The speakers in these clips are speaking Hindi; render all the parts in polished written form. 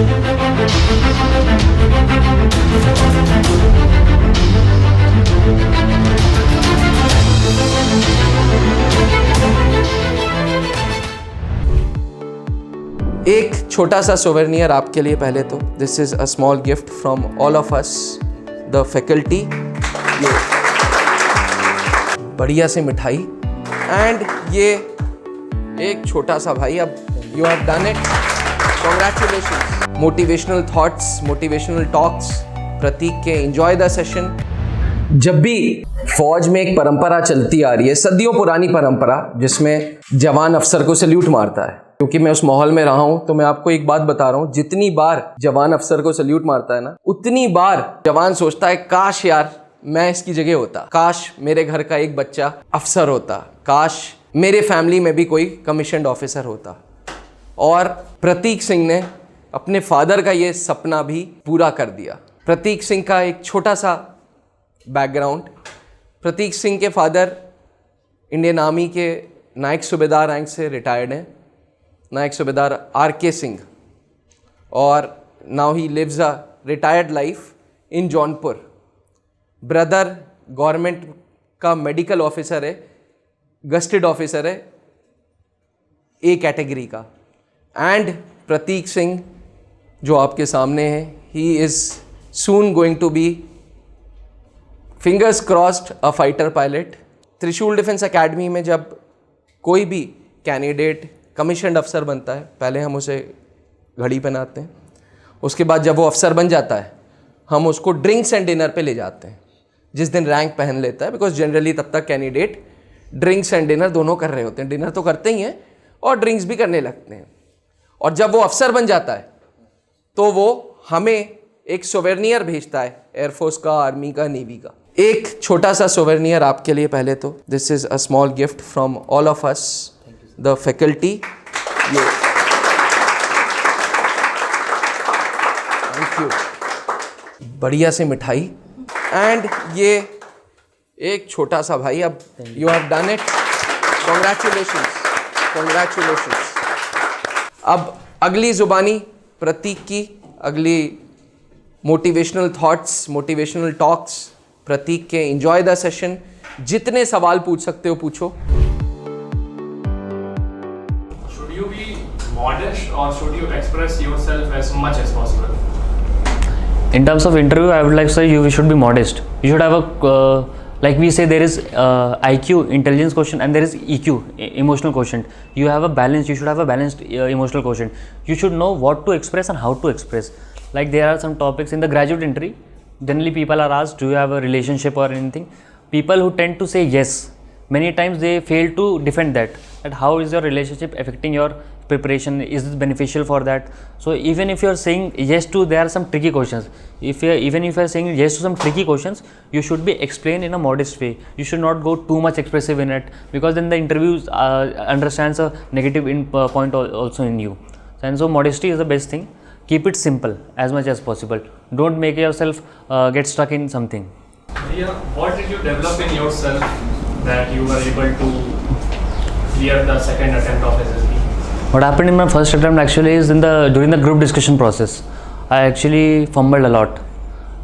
एक छोटा सा सोवेनियर आपके लिए पहले तो this is a small gift from all of us the faculty. ये बढ़िया सी मिठाई एंड ये एक छोटा सा भाई, अब you have done it, congratulation. Motivational thoughts, motivational talks Prateek के, एंजॉय द सेशन। जब भी फौज में एक परंपरा चलती आ रही है, सदियों पुरानी परंपरा, जिसमें जवान अफसर को सल्यूट मारता है, क्योंकि मैं उस माहौल में रहा हूं तो मैं आपको एक बात बता रहा हूं, जितनी बार जवान अफसर को सल्यूट मारता है ना, उतनी बार जवान सोचता है काश यार मैं इसकी जगह होता, काश मेरे घर का एक बच्चा अफसर होता, काश मेरे फैमिली में भी कोई कमीशन्ड ऑफिसर होता। और प्रतीक सिंह ने अपने फादर का ये सपना भी पूरा कर दिया। प्रतीक सिंह का एक छोटा सा बैकग्राउंड, प्रतीक सिंह के फादर इंडियन आर्मी के नायक सूबेदार रैंक से रिटायर्ड हैं, नायक सूबेदार आर.के. सिंह, और now he lives a retired life in Jaunpur. Brother government का मेडिकल ऑफिसर है, गस्टेड ऑफिसर है ए कैटेगरी का। एंड प्रतीक सिंह जो आपके सामने है, he is soon going to be, fingers crossed, a fighter pilot. Trishul defence academy में जब कोई भी कैंडिडेट कमीशन्ड अफसर बनता है, पहले हम उसे घड़ी पहनाते हैं, उसके बाद जब वो अफसर बन जाता है हम उसको ड्रिंक्स एंड डिनर पे ले जाते हैं, जिस दिन रैंक पहन लेता है, बिकॉज जनरली तब तक कैंडिडेट ड्रिंक्स एंड डिनर दोनों कर रहे होते हैं, डिनर तो करते ही हैं और ड्रिंक्स भी करने लगते हैं। और जब वो अफसर बन जाता है तो वो हमें एक सोवेनियर भेजता है, एयरफोर्स का, आर्मी का, नेवी का। एक छोटा सा सोवेनियर आपके लिए पहले तो, this is a small gift from all of us the faculty. ये थैंक यू, बढ़िया सी मिठाई एंड ये एक छोटा सा भाई, अब you have done it, congratulation, congratulation. अब अगली जुबानी प्रतीक की, अगली motivational thoughts, motivational talks Prateek के, एंजॉय द सेशन। जितने सवाल पूछ सकते हो पूछो। Should you be modest or should you express yourself as much as possible? In terms of interview, I would like to say you should be modest. You should have a like we say there is IQ, intelligence quotient, and there is EQ, emotional quotient. You have a balance. You should have a balanced emotional quotient. You should know what to express and how to express. Like there are some topics in the graduate entry. Generally, people are asked, "Do you have a relationship or anything?" People who tend to say yes, many times they fail to defend that. That how is your relationship affecting your preparation? Is this beneficial for that? So even if you are saying yes to, there are some tricky questions. Even if you are saying yes to some tricky questions, you should be explained in a modest way. You should not go too much expressive in it, because then the interview understands a negative point also in you. And so modesty is the best thing. Keep it simple as much as possible. Don't make yourself get stuck in something. Riya, what did you develop in yourself that you were able to clear the second attempt of SSB? What happened in my first attempt actually is during the group discussion process, I actually fumbled a lot.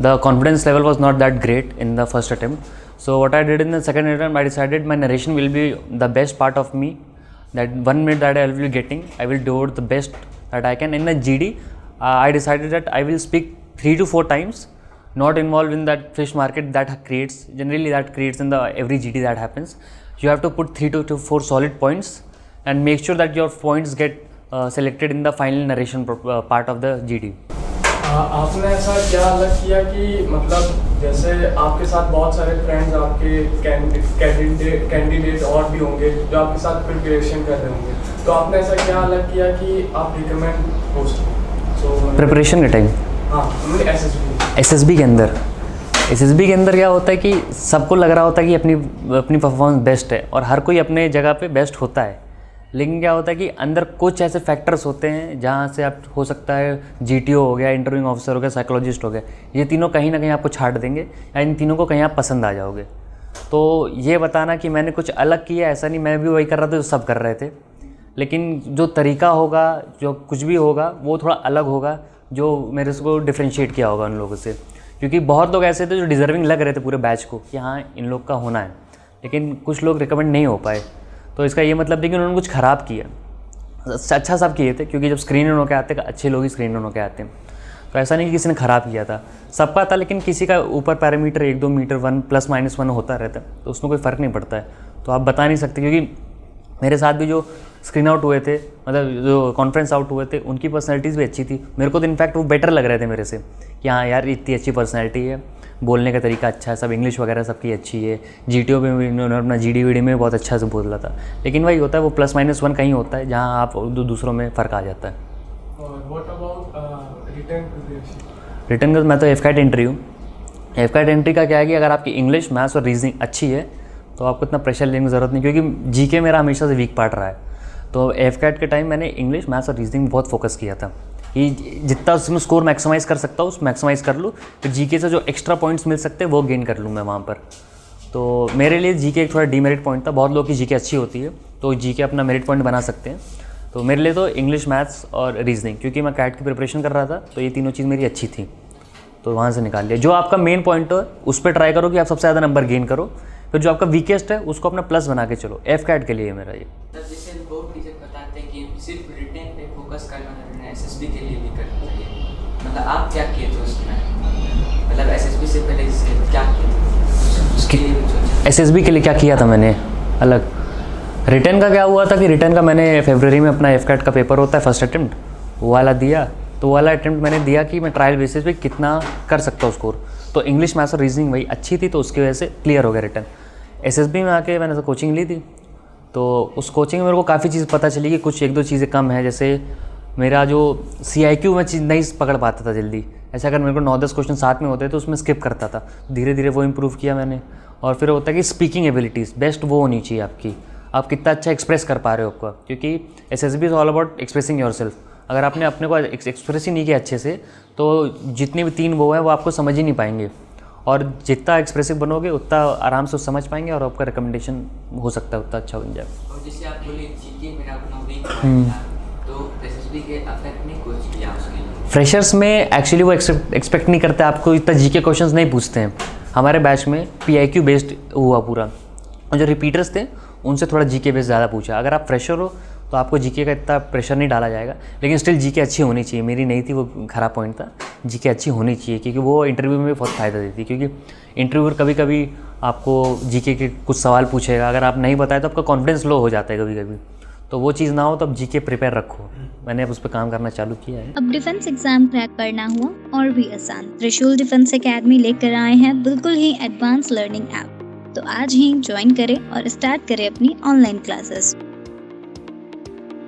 The confidence level was not that great in the first attempt. So what I did in the second attempt, I decided my narration will be the best part of me. That 1 minute that I will be getting, I will do the best that I can. In the GD, I decided that I will speak 3 to 4 times, not involved in that fish market that creates, generally that creates in the every GD that happens. You have to put 3 to 4 solid points and make sure that your points get selected in the final narration part of the GD. आपने ऐसा क्या अलग किया कि मतलब जैसे आपके साथ बहुत सारे फ्रेंड्स, आपके कैंडिडेट और भी होंगे जो आपके साथ प्रिपरेशन कर रहे होंगे, तो आपने ऐसा क्या अलग किया कि आप रिकमेंड हो सकें? प्रिपरेशन के टाइम, हाँ, SSB के अंदर क्या होता है कि सबको लग रहा होता है कि अपनी परफॉर्मेंस बेस्ट है और हर कोई अपने जगह पे बेस्ट होता है, लेकिन क्या होता है कि अंदर कुछ ऐसे फैक्टर्स होते हैं जहाँ से आप हो सकता है GTO हो गया, इंटरव्यूइंग ऑफिसर हो गया, साइकोलॉजिस्ट हो गया, ये तीनों कहीं ना कहीं आपको छाट देंगे या इन तीनों को कहीं आप पसंद आ जाओगे। तो ये बताना कि मैंने कुछ अलग किया, ऐसा नहीं, मैं भी वही कर रहा था जो सब कर रहे थे, लेकिन जो तरीका होगा, जो कुछ भी होगा वो थोड़ा अलग होगा, जो मेरे को डिफ्रेंशिएट किया होगा उन लोगों से, क्योंकि बहुत लोग ऐसे थे जो डिज़र्विंग लग रहे थे पूरे बैच को कि हाँ इन लोग का होना है, लेकिन कुछ लोग रिकमेंड नहीं हो पाए। तो इसका ये मतलब नहीं कि उन्होंने कुछ ख़राब किया, अच्छा सब किए थे, क्योंकि जब स्क्रीन इन होकर आते अच्छे लोग ही स्क्रीन इन होकर आते हैं। तो ऐसा नहीं कि किसी ने ख़राब किया था, सबका था, लेकिन किसी का ऊपर पैरामीटर 1-2 मीटर 1 +-1 होता रहता है, तो उसमें कोई फ़र्क नहीं पड़ता है। तो आप बता नहीं सकते, क्योंकि मेरे साथ भी जो स्क्रीन आउट हुए थे, मतलब जो कॉन्फ्रेंस आउट हुए थे, उनकी पर्सनैलिटीज़ भी अच्छी थी। मेरे को तो इनफैक्ट वो बेटर लग रहे थे मेरे से कि हाँ यार इतनी अच्छी पर्सनैलिटी है, बोलने का तरीका अच्छा है, सब इंग्लिश वगैरह सबकी अच्छी है। GTO में भी इन्होंने अपना GD में बहुत अच्छा से बोला था। लेकिन वही होता है, वो +-1 कहीं होता है जहाँ आप दूसरों में फ़र्क आ जाता है। और what about written preparation? Written का मैं तो FCAT एंट्री हूँ। FCAT एंट्री का क्या है कि अगर आपकी इंग्लिश, मैथ्स और रीजनिंग अच्छी है तो आपको इतना प्रेशर लेने की ज़रूरत नहीं, क्योंकि GK मेरा हमेशा से वीक पार्ट रहा है। तो FCAT के टाइम मैंने इंग्लिश, मैथ्स और रीजनिंग में बहुत फोकस किया था कि जितना उसमें स्कोर मैक्सिमाइज़ कर सकता हूँ उस मैक्सिमाइज़ कर लूँ, फिर GK से जो एक्स्ट्रा पॉइंट्स मिल सकते हैं वो गेन कर लूँ मैं वहाँ पर। तो मेरे लिए GK एक थोड़ा डीमेरिट पॉइंट था। बहुत लोग की GK अच्छी होती है तो GK अपना मेरिट पॉइंट बना सकते हैं। तो मेरे लिए तो इंग्लिश, मैथ्स और रीजनिंग, क्योंकि मैं CAT की प्रिपरेशन कर रहा था तो ये तीनों चीज़ मेरी अच्छी थी, तो वहाँ से निकाल लिया। जो आपका मेन पॉइंट है उस पर ट्राई करो कि आप सबसे ज़्यादा नंबर गेन करो, फिर जो आपका वीकेस्ट है उसको अपना प्लस बना के चलो। FCAT के लिए मेरा ये। जैसे बहुत टीचर बताते हैं कि सिर्फ रिटेन पे फोकस करना है, SSB के लिए भी करना चाहिए, मतलब आप क्या किए थे उसमें? मतलब SSB से पहले क्या किए थे? SSB के लिए क्या किया था मैंने अलग? रिटर्न का क्या हुआ था कि रिटर्न का मैंने फरवरी में अपना FCAT का पेपर होता है फर्स्ट अटेम्प्ट, वो वाला दिया। तो वो वाला अटेम्प्ट मैंने दिया कि मैं ट्रायल बेसिस पे कितना कर सकता हूँ स्कोर। तो इंग्लिश, मैथ्स और रीजनिंग वही अच्छी थी, तो उसकी वजह से क्लियर हो गया रिटर्न। SSB में आके मैंने कोचिंग ली थी, तो उस कोचिंग में मेरे को काफ़ी चीज़ पता चली कि कुछ 1-2 चीज़ें कम है। जैसे मेरा जो CIQ में चीज़ नहीं पकड़ पाता था जल्दी, ऐसा अगर मेरे को 9-10 क्वेश्चन साथ में होते तो उसमें स्किप करता था। धीरे धीरे वो इम्प्रूव किया मैंने। और फिर होता है कि स्पीकिंग एबिलिटीज़ बेस्ट वो होनी चाहिए आपकी, आप कितना अच्छा एक्सप्रेस कर पा रहे हो आपका, क्योंकि SSB is all about expressing yourself. अगर आपने अपने को एक्सप्रेस ही नहीं किया अच्छे से तो जितने भी 3 वो हैं वो आपको समझ ही नहीं पाएंगे, और जितना एक्सप्रेसिव बनोगे उतना आराम से समझ पाएंगे और आपका रिकमेंडेशन हो सकता है उतना अच्छा बन जाए। और जैसे आप बोले GK मेरा अपना वीक था, तो SSB के अफेक्ट नहीं कुछ किया उसके लिए? फ्रेशर्स में एक्चुअली वो एक्सपेक्ट नहीं करते, आपको इतना GK क्वेश्चंस नहीं पूछते हैं। हमारे बैच में PIQ बेस्ड हुआ पूरा, और जो रिपीटर्स थे उनसे थोड़ा GK बेस्ड ज़्यादा पूछा। अगर आप फ्रेशर हो तो आपको GK का इतना प्रेशर नहीं डाला जाएगा, लेकिन स्टिल GK अच्छी होनी चाहिए। मेरी नहीं थी, वो ख़राब पॉइंट था। GK अच्छी होनी चाहिए, क्योंकि वो इंटरव्यू में भी बहुत फ़ायदा देती है, क्योंकि इंटरव्यूअर कभी कभी आपको GK के कुछ सवाल पूछेगा, अगर आप नहीं बताए तो आपका कॉन्फिडेंस लो हो जाता है कभी कभी। तो वो चीज़ ना हो तो अब GK प्रिपेयर रखो। मैंने अब उस पर काम करना चालू किया है। अब डिफेंस एग्जाम क्रैक करना हुआ और भी आसान, त्रिशूल डिफेंस एकेडमी लेकर आए हैं बिल्कुल ही एडवांस लर्निंग ऐप। तो आज ही ज्वाइन करें और स्टार्ट करें अपनी ऑनलाइन क्लासेस।